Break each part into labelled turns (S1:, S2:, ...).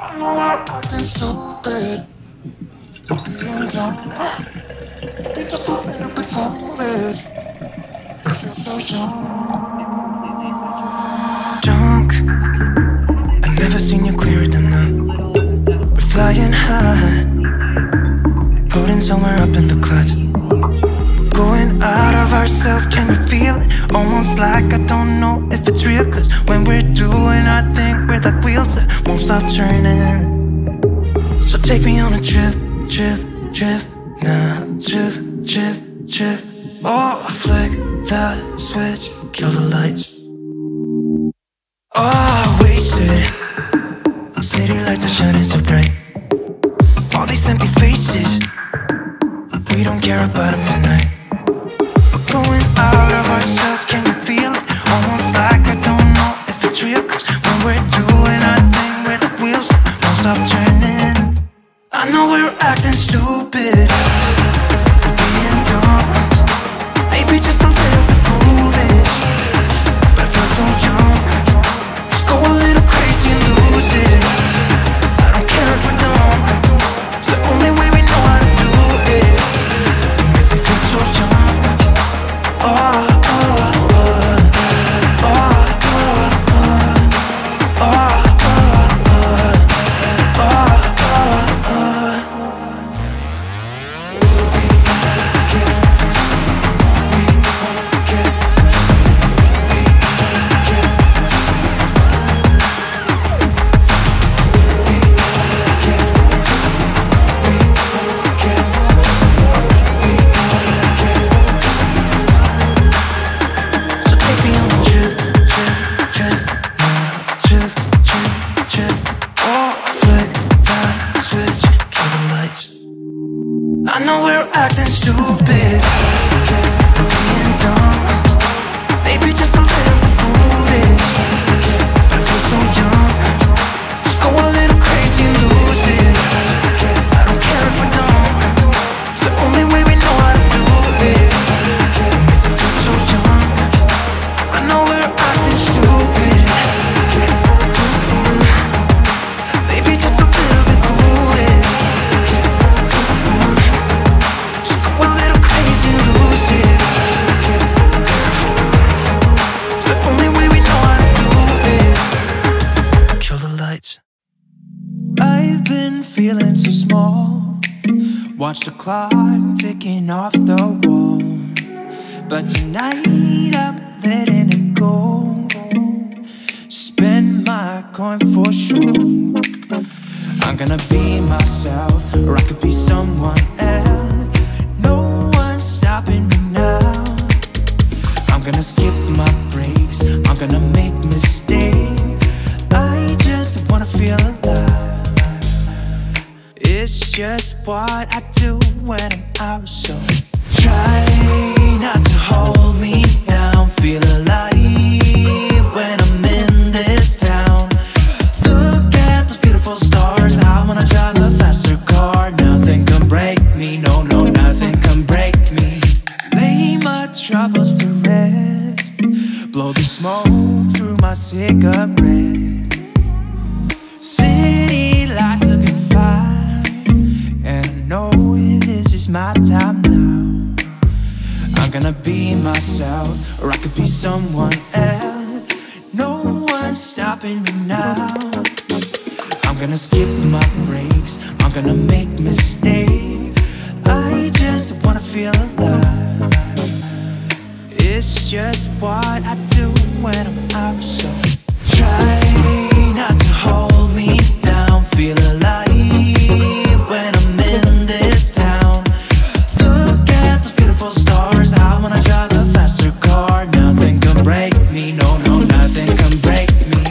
S1: I know I'm acting stupid, but being dumb, maybe just a little bit foolish. I feel so young. Drunk, I've never seen you clearer than now. We're flying high, floating somewhere up in the clouds. We're going out of ourselves, can you feel it? Almost like I don't know if it's real. Cause when we're doing our thing, we're like wheels that won't stop turning. So take me on a trip, trip, trip. Now trip, trip, trip. Oh, flick the switch, kill the lights. Oh, wasted. City lights are shining so bright. All these empty faces, we don't care about them tonight. We're going out of ourselves, can you feel it? Almost like I don't know if it's real. Cause when we're doing our thing, we're the wheels that won't stop turning. I know we're acting stupid, we're being dumb, maybe just a little bit foolish. But I feel so young, just go a little crazy and lose it. I don't care if we're dumb, it's the only way we know how to do it. You make me feel so young. Oh, oh, oh, oh, oh, oh, oh, oh. I know we're acting stupid, we're being dumb, maybe just a little bit foolish. But I feel so young, just go a little crazy and lose it. I don't care if we're dumb, it's the only way we know how to do it. You make me feel so young. I know we're acting stupid, maybe just a little bit foolish. I've been feeling so small, watch the clock ticking off the wall. But tonight I'm letting it go, spend my coin for sure. I'm gonna be myself, or I could be someone else. No one's stopping me now. I'm gonna skip my breaks, I'm gonna make mistakes. I just wanna feel alive. It's just what I do when I'm out. So try not to hold me down. Feel alive when I'm in this town. Look at those beautiful stars. I wanna drive a faster car. Nothing can break me, no, no, nothing can break me. Lay my troubles to rest, blow the smoke through my cigarette. City lights looking fine, and I know this is my time now. I'm gonna be myself, or I could be someone else. No one's stopping me now. I'm gonna skip my breaks, I'm gonna make mistakes. I just wanna feel alive. It's just what I do when I'm out. So try not to hold me down. Feel alive when I'm in this town. Look at those beautiful stars. I wanna drive a faster car. Nothing can break me, no, no, nothing can break me.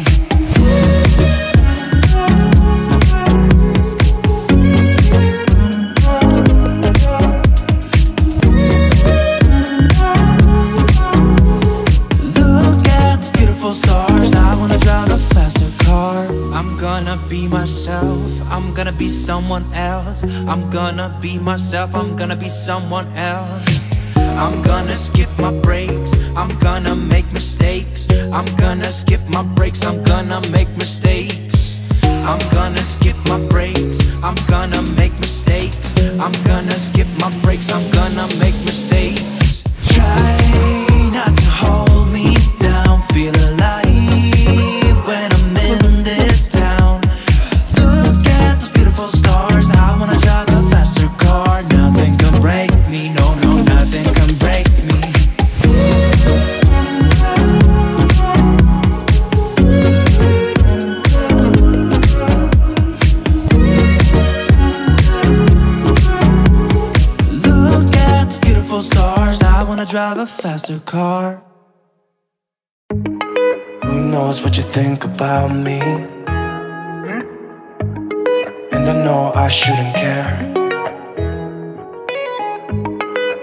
S1: Be myself, I'm gonna be someone else. I'm gonna be myself, I'm gonna be someone else. I'm gonna skip my breaks, I'm gonna make mistakes. I'm gonna skip my breaks, I'm gonna make mistakes. I'm gonna skip my breaks, I'm gonna make mistakes. I'm gonna skip my breaks, I'm gonna make mistakes. Try not to hold me down, feel alive when I'm in this town. Look at those beautiful stars, I wanna drive a faster car. Nothing can break me, no, no, nothing can break me. Look at those beautiful stars, I wanna drive a faster car. Who knows what you think about me? And I know I shouldn't care.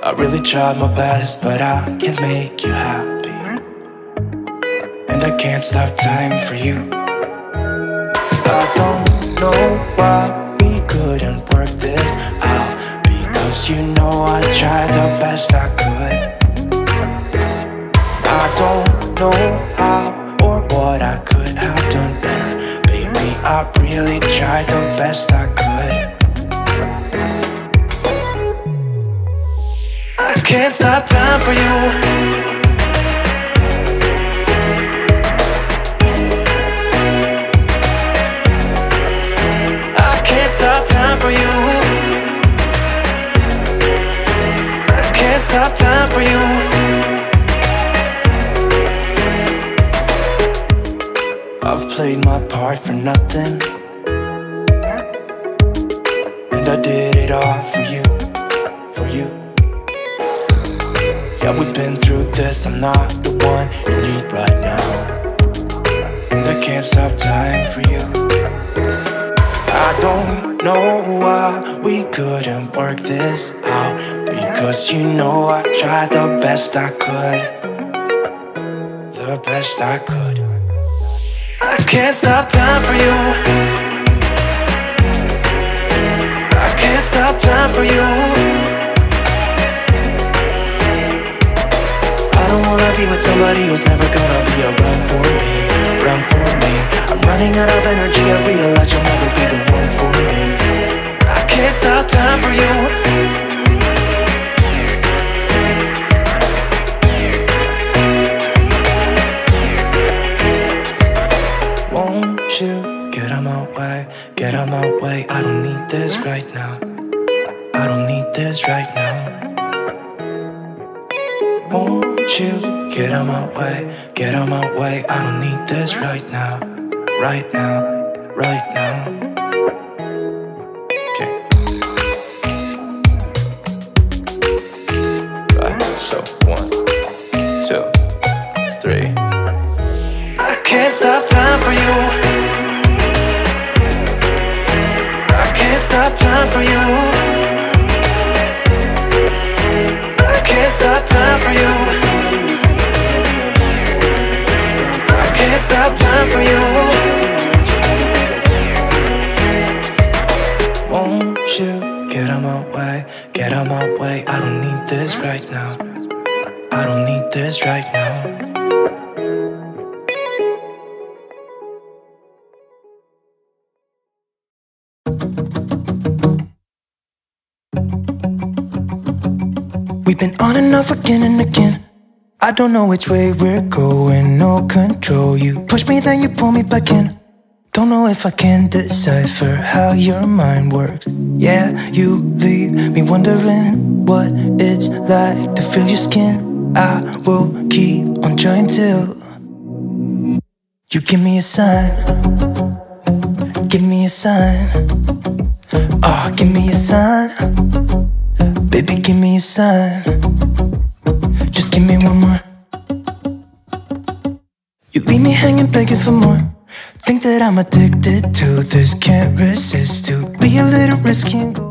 S1: I really tried my best, but I can't make you happy. And I can't stop time for you. I don't know why we couldn't work this out, because you know I tried the best I could. I don't know how or what I could have done better. Baby, I really tried the best I could. I can't stop time for you. I can't stop time for you. I can't stop time for you. I've played my part for nothing, and I did it all for you, for you. Yeah, we've been through this, I'm not the one you need right now. And I can't stop time for you. I don't know why we couldn't work this out, because you know I tried the best I could. The best I could. I can't stop time for you. I can't stop time for you. I don't wanna be with somebody who's never gonna be around for me, around for me. I'm running out of energy, I realize you'll never be the one for me. I can't stop time for you. Won't you get out my way, get out my way. I don't need this right now, I don't need this right now. Won't you get out my way, get out my way. I don't need this right now, right now, right now. Okay. Right, so 1, 2, 3. I can't stop time for you. I can't stop time for you. I can't stop time for you. I can't stop time for you. Won't you get out my way, get out my way. I don't need this right now, I don't need this right now. We've been on and off again and again. I don't know which way we're going, no control. You push me, then you pull me back in. Don't know if I can decipher how your mind works. Yeah, you leave me wondering what it's like to feel your skin. I will keep on trying till you give me a sign. Give me a sign. Oh, give me a sign. Baby, give me a sign. Just give me one more. You leave me hanging, begging for more. Think that I'm addicted to this, can't resist to be a little risky and go